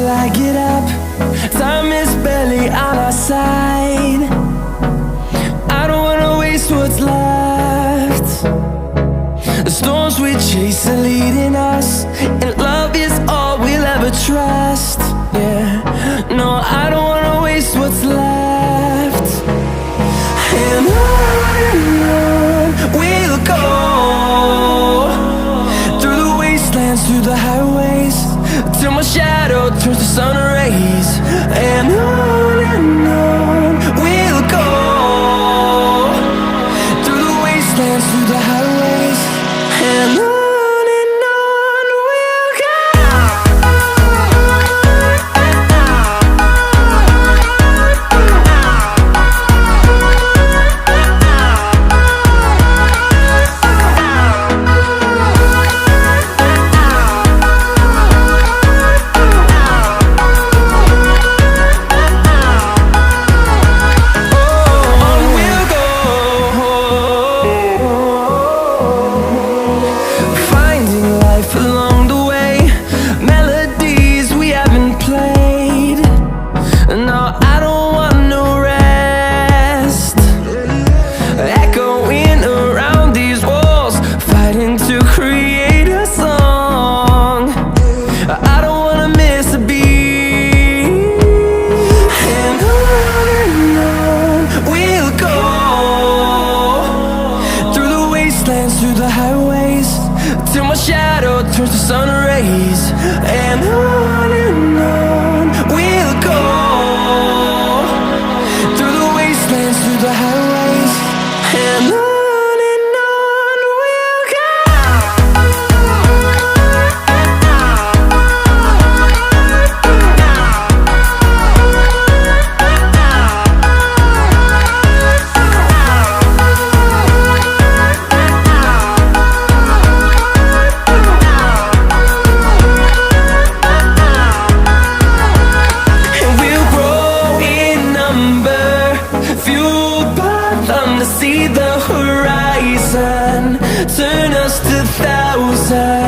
till I get up. Time is barely on our side. I don't wanna waste what's left. The storms we chase are leading us, and love is all we'll ever trust. Yeah, no, I don't wanna waste what's left. And on we'll go, through the wastelands, through the highways, till my shadow turns to sun rays. And on we'll go, through the wastelands, through the highways, and on. Along the way, melodies we haven't played. No, I don't want no rest. Echoing around these walls, fighting to create a song. I don't wanna miss a beat. And on we'll go, through the wastelands, through the highways, till my shadow turns to sun rays. And on we'll go, through the wastelands, through the highways, and on. See the horizon, turn us to thousands.